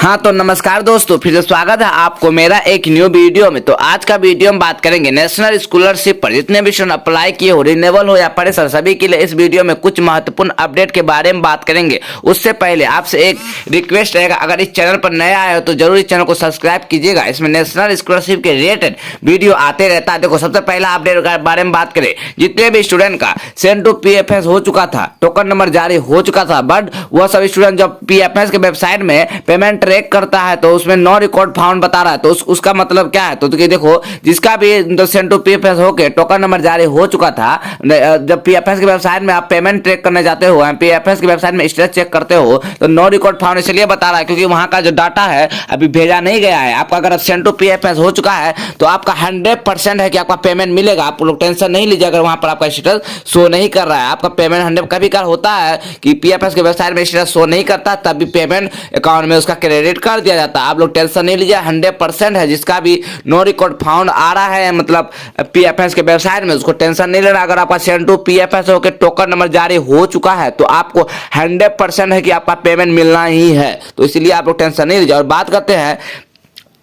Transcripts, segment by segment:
हाँ तो नमस्कार दोस्तों, फिर से स्वागत है आपको मेरा एक न्यू वीडियो में। तो आज का वीडियो में बात करेंगे नेशनल स्कॉलरशिप पर। जितने भी स्टूडेंट अप्लाई किए हो, रिन्यूअल हो या फ्रेशर, सभी के लिए इस वीडियो में कुछ महत्वपूर्ण अपडेट के बारे में बात करेंगे। उससे पहले आपसे एक रिक्वेस्ट रहेगा, अगर इस चैनल पर नया आए हो तो जरूर इस चैनल को सब्सक्राइब कीजिएगा। इसमें नेशनल स्कॉलरशिप के रिलेटेड वीडियो आते रहता है। देखो, सबसे पहला अपडेट के बारे में बात करें, जितने भी स्टूडेंट का सेंड टू पीएफएस हो चुका था, टोकन नंबर जारी हो चुका था, बट वह सभी स्टूडेंट जब पीएफएस के वेबसाइट में पेमेंट ट्रैक करता है तो उसमें नो रिकॉर्ड फाउंड बता रहा है। तो उसका मतलब क्या है? तो देखो, जिसका भी सेंड टू पीएफएस होके टोकन नंबर जारी हो चुका था, जब पीएफएस की वेबसाइट में आप पेमेंट ट्रैक करने जाते हो, पीएफएस की वेबसाइट में स्टेटस चेक करते हो, तो नो रिकॉर्ड फाउंड इसलिए बता रहा है क्योंकि वहां का जो डाटा है अभी भेजा नहीं गया है। आपका अगर सेंड टू पीएफएस हो चुका है तो आपका 100% है कि आपका पेमेंट मिलेगा। आप लोग टेंशन नहीं लीजिए अगर वहां पर आपका स्टेटस शो नहीं कर रहा है। आपका पेमेंट 100 कभी कभार होता है कि पीएफएस के वेबसाइट में स्टेटस शो नहीं करता, तब भी पेमेंट अकाउंट में उसका क्रेडिट कर दिया जाता है। आप लोग टेंशन नहीं लीजिए, 100% है। जिसका भी नो रिकॉर्ड फाउंड आ रहा है मतलब पीएफएस के वेबसाइट में, उसको टेंशन नहीं लेना। अगर आपका सेंड टू पीएफएस हो के टोकन नंबर जारी हो चुका है तो आपको 100% है कि आपका पेमेंट मिलना ही है। तो इसलिए आप लोग टेंशन नहीं लीजिए। और बात करते हैं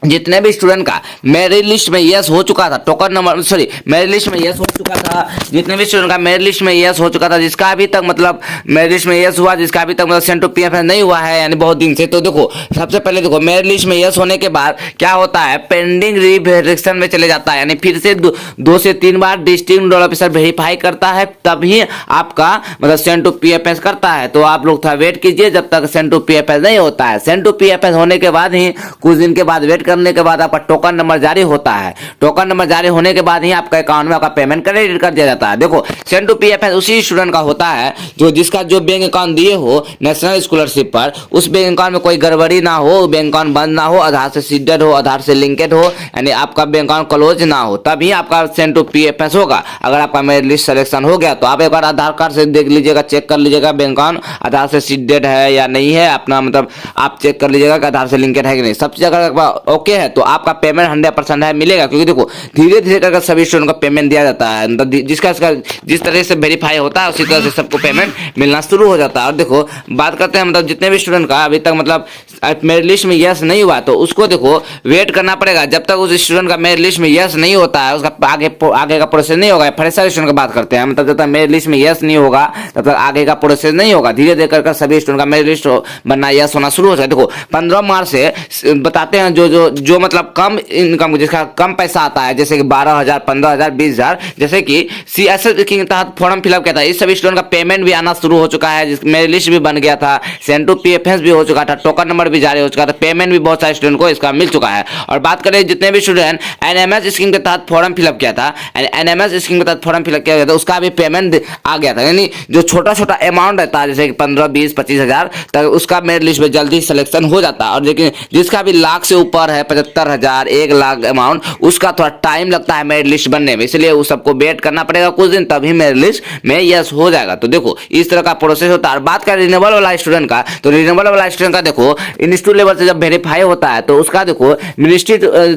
जितने भी स्टूडेंट का मेरिट लिस्ट में यस हो चुका था, टोकन नंबर मेरिट लिस्ट में यस हो चुका था, जितने भी स्टूडेंट का मेरिट लिस्ट में यस हो चुका था, जिसका अभी तक मतलब मेरिट लिस्ट में यस हुआ, जिसका अभी तक मतलब सेंड टू पीएफएस नहीं हुआ है यानी बहुत दिन से, तो देखो सबसे पहले देखो मेरिट लिस्ट में यस होने के बाद क्या होता है, पेंडिंग रिवेरिफिकेशन में चले जाता है। यानी फिर से 2 से 3 बार डिस्ट्रिक्ट नोडल ऑफिसर वेरीफाई करता है, तभी आपका मतलब सेंड टू पीएफएस करता है। तो आप लोग थोड़ा वेट कीजिए जब तक सेंड टू पीएफएस नहीं होता है। सेंड टू पीएफएस होने के बाद ही कुछ दिन के बाद वेट करने के बाद आपका टोकन नंबर जारी होता है। टोकन नंबर जारी होने के बाद ही आपका अकाउंट में आपका पेमेंट क्रेडिट कर दिया जाता है। देखो, सेंड टू पीएफएस उसी स्टूडेंट का होता है जिसका जो बैंक अकाउंट दिए हो नेशनल स्कॉलरशिप पर, उस बैंक अकाउंट में कोई गड़बड़ी ना हो, बैंक अकाउंट बंद ना हो, आधार से सीडेड हो, आधार से लिंकेड हो, यानी आपका बैंक अकाउंट क्लोज ना हो, तभी आपका सेंड टू पीएफएस होगा। अगर आपका मेरिट लिस्ट सिलेक्शन हो गया तो आप एक बार आधार कार्ड से देख लीजिएगा, चेक कर लीजिएगा बैंक अकाउंट आधार से सीडेड है या नहीं है, अपना मतलब आप चेक कर लीजिएगा कि आधार से लिंकेड है कि नहीं। सब चीज अगर ओके है तो आपका पेमेंट 100% है मिलेगा। क्योंकि देखो धीरे धीरे करके सभी स्टूडेंट को पेमेंट दिया जाता है, मतलब जिसका जिस तरह से वेरीफाई होता है उसी तरह से सबको पेमेंट मिलना शुरू हो जाता है। और देखो बात करते हैं मतलब जितने भी स्टूडेंट का अभी तक मतलब मेरिट लिस्ट में यस नहीं हुआ तो उसको देखो वेट करना पड़ेगा जब तक उस स्टूडेंट का मेरिट लिस्ट में यस नहीं होता है, उसका आगे का प्रोसेस नहीं होगा। फ्रेशर स्टूडेंट की बात करते हैं, मतलब जब तक मेरिट लिस्ट में यस नहीं होगा तब तक आगे का प्रोसेस नहीं होगा। धीरे धीरे करके सभी स्टूडेंट का मेरिट लिस्ट बनना यस होना शुरू हो जाए। देखो 15 मार्च से बताते हैं जो मतलब कम इनकम जिसका कम पैसा आता है, जैसे कि 12,000, 15,000, 20,000, जैसे कि सीएसएस के तहत फॉर्म फिलअप किया था, इस सभी स्टूडेंट का पेमेंट भी आना शुरू हो चुका है। मेरिट लिस्ट भी बन गया था, सेंड टू पीएफएस भी हो चुका था, टोकन नंबर भी जारी हो चुका था, पेमेंट भी बहुत सारे स्टूडेंट को इसका मिल चुका है। और बात करें जितने भी स्टूडेंट एनएमएस स्कीम के तहत फॉर्म फिलअप किया था, एनएमएस स्कीम के तहत फॉर्म फिलअप किया गया था, उसका भी पेमेंट आ गया था। यानी जो छोटा छोटा अमाउंट रहता है जैसे कि 15, 20, 25,000 तक, उसका मेरिट लिस्ट में जल्दी सिलेक्शन हो जाता है। और लेकिन जिसका भी लाख से ऊपर है, 75,000, 1 लाख अमाउंट, उसका थोड़ा टाइम लगता है मेरिट लिस्ट बनने में, इसलिए उस सबको वेट करना पड़ेगा कुछ दिन, तभी मेरिट लिस्ट में यस हो जाएगा। तो देखो इस तरह का प्रोसेस होता है। बात करें रिन्यूअल वाला स्टूडेंट का, तो रिन्यूअल वाला स्टूडेंट का देखो इंस्टीट्यूट लेवल से जब वेरीफाई होता है तो उसका देखो मिनिस्ट्री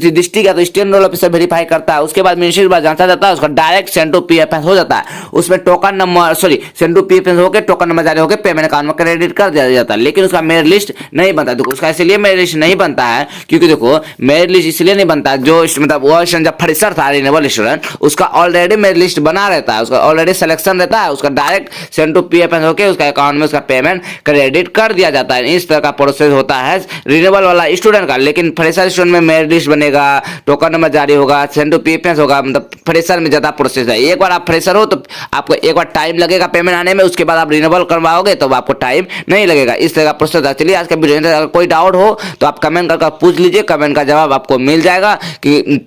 डिस्ट्रिक्ट या तो स्टेट नोडल ऑफिसर वेरीफाई करता है, उसके बाद मिनिस्ट्री पर जांचा जाता है, उसका डायरेक्ट सेंड टू पीएफएस हो जाता है। उसमें token number send to PFS होकर टोकन नंबर जारी होकर पेमेंट अकाउंट में क्रेडिट कर दिया जाता है। लेकिन उसका मेरिट लिस्ट नहीं बनता। देखो उसका इसलिए मेरिट लिस्ट नहीं बनता है क्योंकि देखो मेरिट लिस्ट इसलिए नहीं बनता, जो मतलब वो जब फ्रेशर था रिन्यूअल स्टूडेंट, उसका ऑलरेडी मेरिट लिस्ट बना रहता है, उसका ऑलरेडी सिलेक्शन रहता है, उसका डायरेक्ट सेंड टू पीएफएस होकर उसका अकाउंट में उसका पेमेंट क्रेडिट कर दिया जाता है। इस तरह का प्रोसेस होता है रिन्यूअल वाला स्टूडेंट का। लेकिन फ्रेशर स्टूडेंट में मेरिट लिस्ट बनेगा, टोकन नंबर जारी होगा, सेंड टू पीएफएस होगा, मतलब फ्रेशर में ज्यादा प्रोसेस है। एक बार आप फ्रेशर हो तो आपको एक बार टाइम लगेगा पेमेंट आने में, उसके बाद आप रिन्यूअल करवाओगे तो आपको टाइम नहीं लगेगा। इस तरह का प्रोसेस है। चलिए आज का वीडियो अगर कोई डाउट हो तो आप कमेंट करके पूछ लीजिए, कमेंट का जवाब आपको मिल जाएगा। कि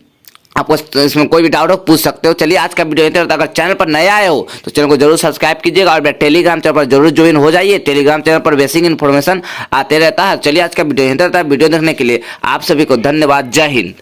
आपको इसमें कोई भी डाउट हो पूछ सकते हो। चलिए आज का वीडियो इतना। अगर चैनल पर नया आए हो तो चैनल को जरूर सब्सक्राइब कीजिएगा और टेलीग्राम चैनल पर जरूर ज्वाइन हो जाइए। टेलीग्राम चैनल पर बेसिक इन्फॉर्मेशन आते रहता है। चलिए आज का वीडियो इतना। वीडियो देखने के लिए आप सभी को धन्यवाद। जय हिंद।